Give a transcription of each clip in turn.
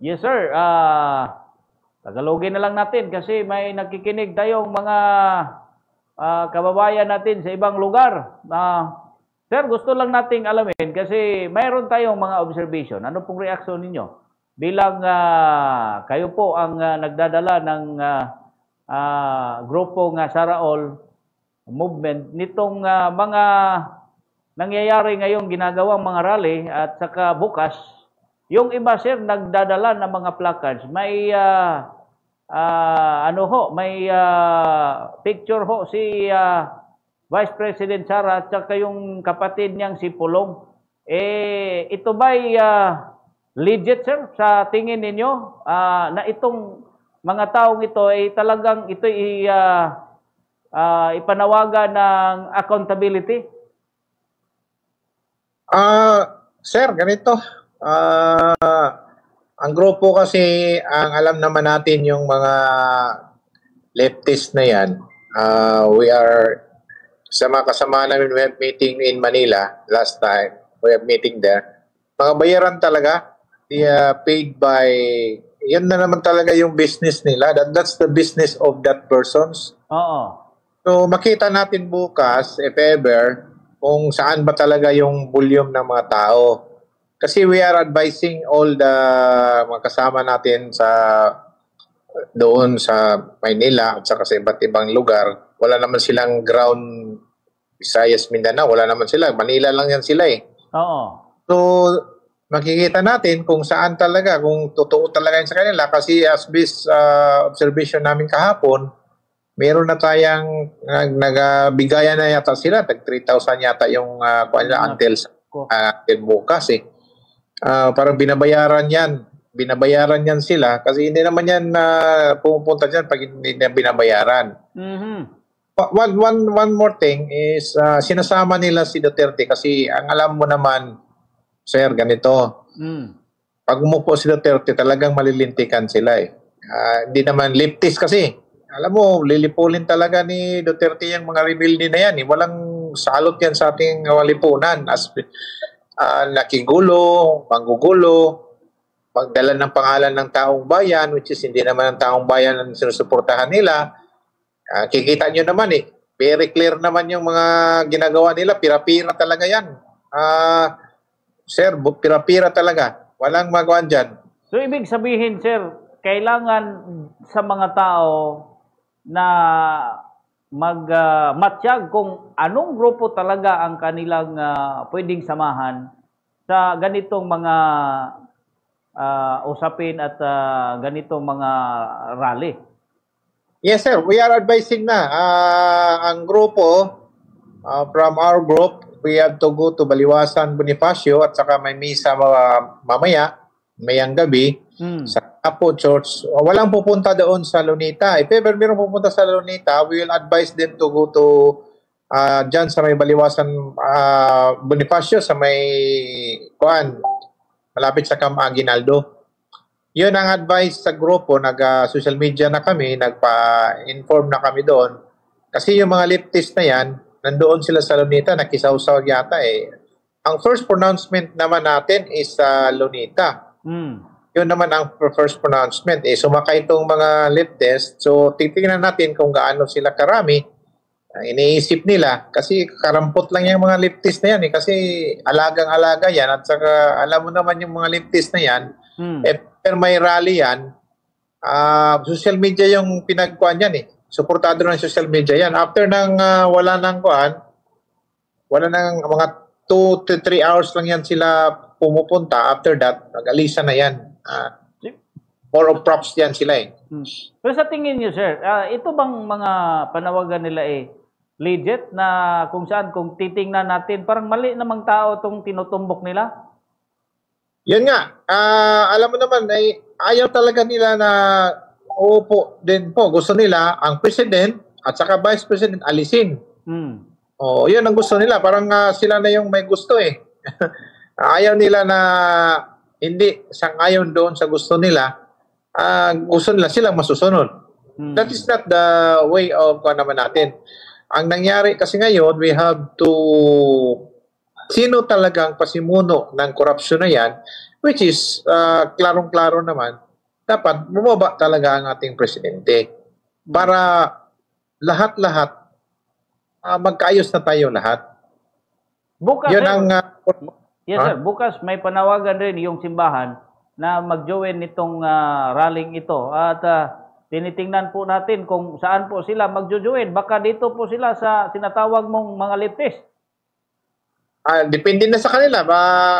Yes, sir. Tagalogin na lang natin kasi may nakikinig tayong mga kababayan natin sa ibang lugar. Sir, gusto lang nating alamin kasi mayroon tayong mga observation. Ano pong reaksyon ninyo? Bilang kayo po ang nagdadala ng grupong Sara All movement nitong mga nangyayari ngayong ginagawang mga rally at saka bukas, yung iba sir nagdadala ng mga placards, may may picture ho si Vice President Sara at saka yung kapatid niyang si Pulong. Ito ba'y legit sir sa tingin ninyo na itong mga taong ito ay talagang ito ipanawagan ng accountability? Sir, ganito. Ang grupo kasi, ang alam naman natin yung mga leftist na yan. We are, sa mga kasama namin, we have meeting in Manila last time. We have meeting there. Mga bayaran talaga. They are paid by, yan na naman talaga yung business nila. That's the business of that persons. Oo. So makita natin bukas, if ever, kung saan ba talaga yung volume ng mga tao. Kasi we are advising all the mga kasama natin doon sa Maynila at saka sa iba't ibang lugar. Wala naman silang ground Visayas, Mindanao. Wala naman sila. Manila lang yan sila eh. Oo. So makikita natin kung saan talaga, kung totoo talaga yun sa kanila. Kasi as based observation namin kahapon, meron na tayong nagbigayan na yata sila, tag 3,000 yata yung until bukas eh. Parang binabayaran yan sila kasi hindi naman yan pumupunta dyan pag hindi na binabayaran. One more thing is sinasama nila si Duterte kasi ang alam mo naman, sir, ganito. Pag umupo si Duterte talagang malilintikan sila eh. Hindi naman leftist kasi. Alam mo, lilipulin talaga ni Duterte yung mga rebelde na yan. Walang salot yan sa ating lipunan. Nakigulo, panggugulo, pagdala ng pangalan ng taong bayan, which is hindi naman ang taong bayan ang sinusuportahan nila. Kikita nyo naman eh. Very clear naman yung mga ginagawa nila. Pira-pira talaga yan. Sir, pira-pira talaga. Walang magawan dyan. So, ibig sabihin, sir, kailangan sa mga tao na magmatsyag kung anong grupo talaga ang kanilang pwedeng samahan sa ganitong mga usapin at ganitong mga rally. Yes sir, we are advising na. Ang grupo, from our group, we have to go to Baliwasan, Bonifacio at saka may misa mamaya, mayang gabi, sa Apo Church. Walang pupunta doon sa Lunita. If ever meron pupunta sa Lunita, we will advise them to go to dyan sa may Baliwasan Bonifacio, sa may malapit sa Camp Aguinaldo. Yun ang advice sa grupo. Nag-social media na kami, nagpa-inform na kami doon. Kasi yung mga leftist na yan, nandoon sila sa Lunita, nakisaw-saw yata eh. Ang first pronouncement naman natin is sa Lunita. Yun naman ang first pronouncement. Sumakay itong mga leftist. So, titingnan natin kung gaano sila karami. Iniisip nila. Kasi karampot lang yung mga leftist na yan. Kasi alagang-alaga yan. At saka, alam mo naman yung mga leftist na yan. Pero may rally yan. Social media yung pinagkuhan yan eh. Suportado ng social media yan. After nang wala nang kuhan, wala nang mga 2 to 3 hours lang yan sila pumupunta. After that, nag-alisa na yan. More of props yan sila eh. Pero sa tingin niyo, sir, ito bang mga panawagan nila legit na kung saan, kung titingnan natin, parang mali namang tao itong tinutumbok nila? Yan nga. Alam mo naman, ayaw talaga nila na upo din po. Gusto nila ang president at saka vice president alisin. Yun ang gusto nila. Parang sila na yung may gusto eh. Ayaw nila na hindi sang-ayon doon sa gusto nila. Gusto nila silang masusunod. That is not the way of naman natin. Ang nangyari kasi ngayon, we have to sino talagang pasimuno ng korupsyon na yan, which is klarong-klaro naman, dapat bumaba talaga ang ating presidente para lahat-lahat magkaayos na tayo lahat. Bukas, Yun sir. ang Yes, sir. Bukas may panawagan rin yung simbahan na mag-join nitong rallying ito. At tinitingnan po natin kung saan po sila mag-join. Baka dito po sila sa sinatawag mong mga leftist. Depende na sa kanila.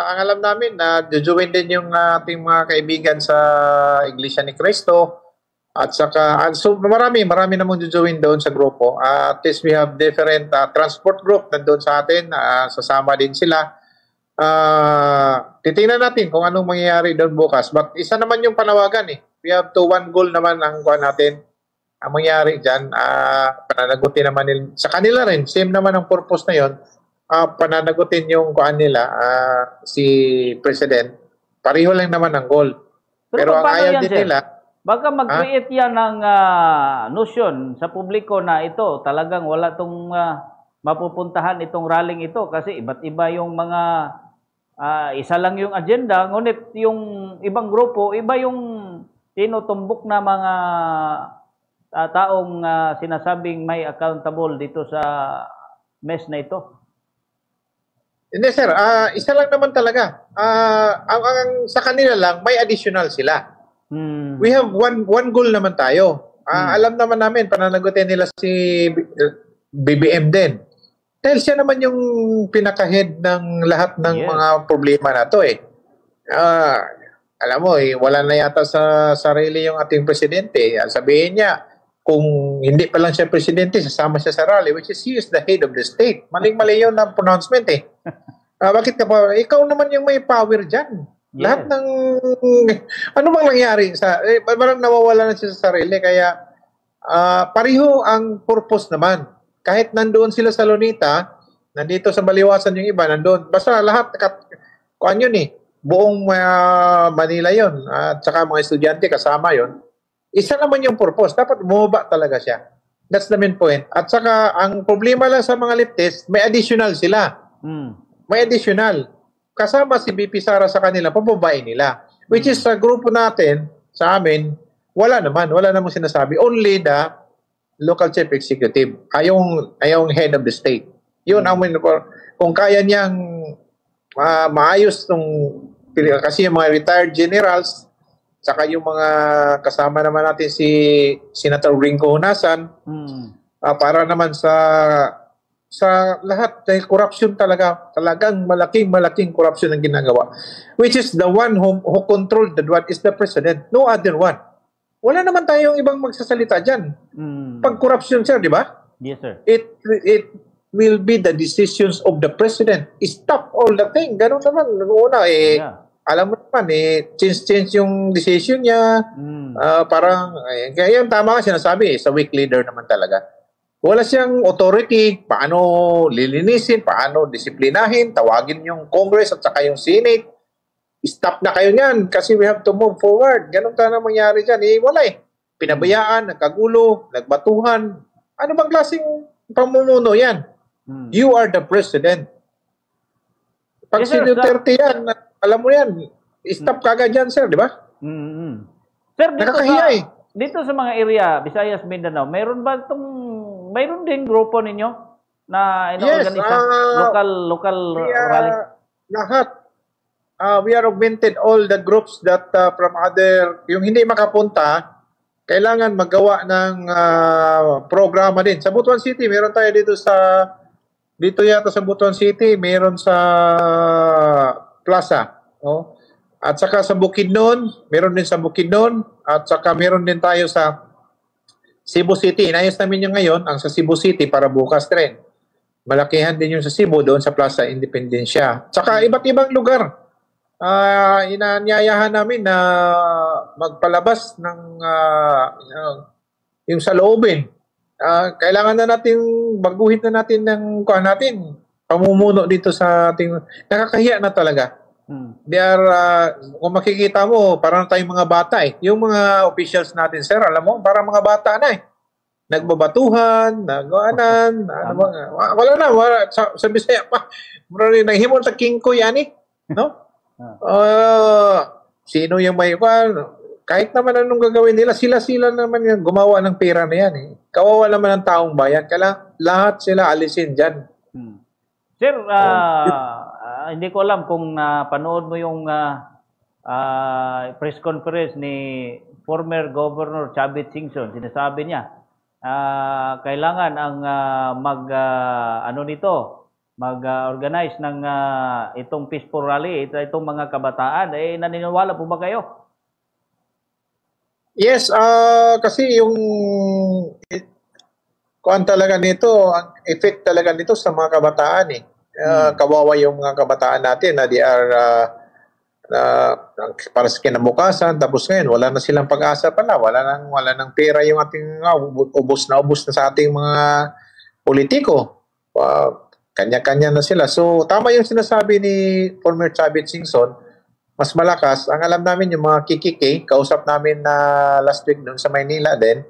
Ang alam namin na join din yung ating mga kaibigan sa Iglesia ni Cristo. At saka, so marami namang join doon sa grupo. At least we have different transport group na doon sa atin. Sasama din sila. Titingnan natin kung anong mangyayari doon bukas. But isa naman yung panawagan eh. We have to one goal naman ang kuha natin. Ang mangyayari dyan, pananagutin naman nila. Sa kanila rin, same naman ang purpose na yon. Pananagutin yung kuha nila, si President. Pareho lang naman ang goal. Pero ang ayaw din nila, baka mag-create yan ng notion sa publiko na ito talagang wala itong mapupuntahan itong rallying ito kasi iba't iba yung mga isa lang yung agenda, ngunit yung ibang grupo, iba yung tinutumbok na mga taong sinasabing may accountable dito sa mess na ito. Hindi sir, isa lang naman talaga. Sa kanila lang, may additional sila. We have one goal naman tayo. Alam naman namin, pananagutin nila si BBM din. Dahil siya naman yung pinaka-head ng lahat ng mga problema na to eh. Alam mo wala na yata sa sarili yung ating presidente. Sabihin niya, kung hindi pa lang siya presidente, sasama siya sa rally, which is he is the head of the state. Maling-mali yun ang pronouncement eh. Bakit ka pa? Ikaw naman yung may power dyan. Yeah. Lahat ng ano bang nangyari parang nawawala na siya sa sarili kaya pareho ang purpose naman. Kahit nandoon sila sa Lunita, nandito sa Baliwasan yung iba, nandoon. Basta lahat kuan yun eh. Buong Manila yon at saka mga estudyante kasama yon. Isa naman yung purpose. Dapat bumaba talaga siya. That's the main point. At saka ang problema lang sa mga leftists, may additional sila. May additional. Kasama si BP Sara sa kanila, pababain nila. Which is sa grupo natin, sa amin, wala namang sinasabi. Only the local chief executive. Ayong head of the state. Yun, kung kaya niyang maayos kasi yung mga retired generals, saka yung mga kasama naman natin si Senator Ringo Hunasan, para naman sa lahat dahil corruption talagang malaking corruption ang ginagawa, which is the one who controlled the one is the president, no other one. Wala naman tayong ibang magsasalita dyan. Pag corruption sir, di ba? Yes sir. It will be the decisions of the president. Stop all the thing. Ganun naman una alam mo naman change yung decision niya. Parang kaya yung tama ka sinasabi sa weak leader naman talaga. Wala siyang authority, paano lilinisin, paano disiplinahin, tawagin yung Congress at saka yung Senate. Stop na kayo niyan kasi we have to move forward. Ganun na mangyari dyan. Wala Pinabayaan, nagkagulo, nagbatuhan. Ano bang klaseng pamumuno yan? You are the president. Pag si Duterte yan, alam mo yan, stop kagad yan, sir, di ba? Sir, nakakahiya dito sa mga area, Visayas, Mindanao, mayroon din grupo ninyo na ino-organisa? Local rally? Lahat. We are augmented all the groups that from other, yung hindi makapunta, kailangan magawa ng programa din. Sa Butuan City, meron tayo dito yata sa Butuan City, meron sa Plaza. At saka sa Bukidnon, meron din sa Bukidnon, at saka meron din tayo sa Cebu City. Inayos namin yung ngayon, ang sa Cebu City para bukas rin. Malakihan din yung sa Cebu, doon sa Plaza Independencia. Saka iba't ibang lugar. Inanyayahan namin na magpalabas ng yung sa loobin. Kailangan na natin, baguhin na natin ng pamumuno dito sa ating, nakakahiya na talaga. They are, kung makikita mo, parang tayong mga bata Yung mga officials natin, sir, alam mo, parang mga bata na Nagbabatuhan, nagawaanan, wala na, sa Bisaya pa. Naghimol sa King Ko yan no? Sino yung may kahit naman anong gagawin nila, sila naman yung gumawa ng pera na yan. Kawawa naman ng taong bayan. Kaya lahat sila alisin dyan. Sir, hindi ko alam kung panood mo yung press conference ni former Governor Chavit Singson. Sinasabi niya, kailangan ang mag-organize ng itong peaceful rally, itong mga kabataan. Naniniwala po ba kayo? Yes, kasi yung talaga nito, ang effect talaga nito sa mga kabataan kawawa yung mga kabataan natin na they are para sa kinabukasan, tapos ngayon wala na silang pag-asa pala, wala nang pera yung ating ubos na sa ating mga politiko. Kanya-kanya na sila. So tama yung sinasabi ni former Chavit Singson. Mas malakas. Ang alam namin yung mga KKK, kausap namin na last week doon sa Maynila din,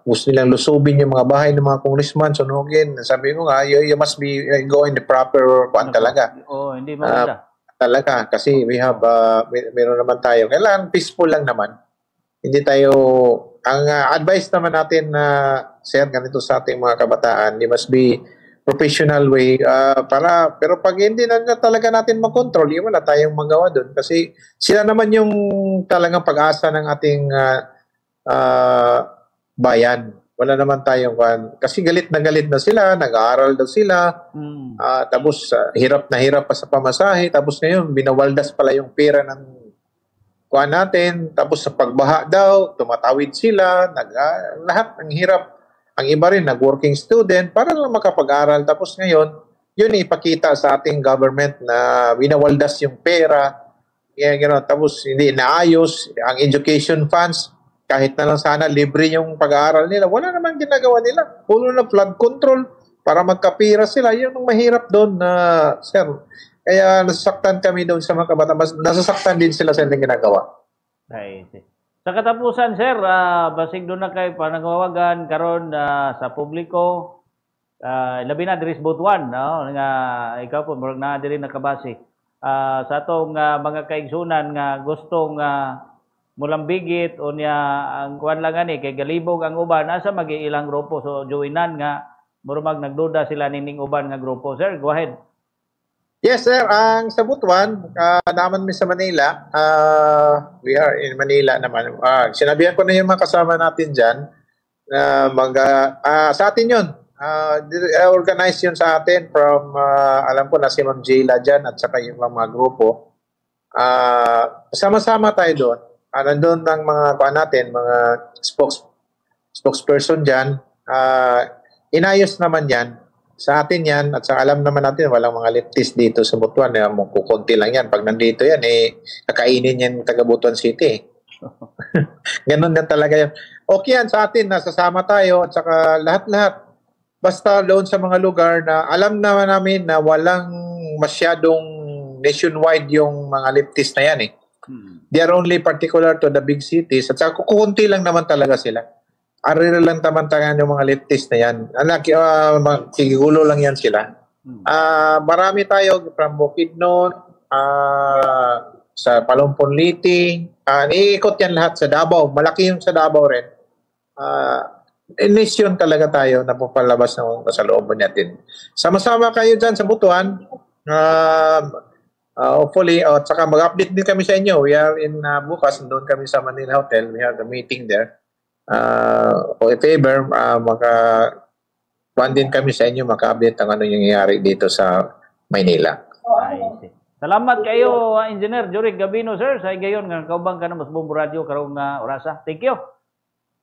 gusto nilang lusubin yung mga bahay ng mga congressman, sunugin. Sabi ko nga, you must be go in the proper talaga. Hindi maganda. Talaga, kasi we have, meron naman tayo. Kailangan peaceful lang naman. Hindi tayo, ang advice naman natin na, sir, ganito sa ating mga kabataan, you must be professional way pero pag hindi na talaga natin makontrol, wala tayong magawa doon kasi sila naman yung talagang pag-asa ng ating bayan. Wala naman tayong kasi galit na sila, nag-aaral daw sila, tapos hirap na hirap pa sa pamasahe, tapos ngayon binawaldas pala yung pera ng natin, tapos sa pagbaha daw, tumatawid sila, lahat ng hirap. Ang iba rin, nag-working student, para lang makapag-aral. Tapos ngayon, yun ipakita sa ating government na winawaldas yung pera. Tapos hindi naayos. Ang education funds, kahit na lang sana libre yung pag-aaral nila. Wala namang ginagawa nila. Puno na flood control para magkapira sila. Yun ang mahirap doon, sir. Kaya nasasaktan kami doon sa mga kabataan. Nasasaktan din sila sa ginagawa. Right. Sa katapusan, sir, basig doon na kayo panagawagan karon sa publiko, labi na diri sa Butuan, no? Nga ikaw po murag na diri nakabase. Sa atong mga kaigsunan nga gustong mulambigit o niya ang kuan lang ani kay galibog ang uban asa magiilang grupo, so joinan nga murag nagduda sila nining uban nga grupo. Sir, go ahead. Yes, sir. Ang sa Butuan, naman mi sa Manila. We are in Manila naman. Sinabihan ko na yung mga kasama natin dyan na sa atin yun. Organize yun sa atin from, alam ko na si Ma'am Jayla dyan at saka yung mga grupo. Sama-sama tayo doon. Nandun ng mga natin, mga spokesperson dyan. Inayos naman yan. Sa atin yan, at sa alam naman natin, walang mga leftist dito sa Butuan. Kukunti lang yan. Pag nandito yan, kakainin yan taga Butuan City. Ganon din talaga yan. Okay yan sa atin, nasasama tayo, at saka lahat-lahat. Basta doon sa mga lugar na alam naman namin na walang masyadong nationwide yung mga leftist na yan They are only particular to the big cities, at saka kukunti lang naman talaga sila. Arira lang taman-tangan yung mga leftist na yan. Sigigulo lang yan sila. Marami tayo from Bukidnon, sa Palumpon Liti. Iikot yan lahat sa Davao. Malaki yung sa Davao rin. Nation talaga tayo na pupalabas ng kasalooban natin. Sama-sama kayo dyan sa Butuan. Hopefully, at saka mag-update din kami sa inyo. We are in bukas, doon kami sa Manila Hotel. We have a meeting there. If ever, din kami sa inyo, maka-update ang ano yung nangyayari dito sa Maynila. Salamat kayo, Engineer Jorik Gabino, sir. Sa gayon, nga kaubang ka na mas Bombo Radio karong orasa. Thank you.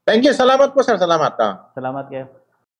Thank you. Salamat po, sir. Salamat. Salamat kayo.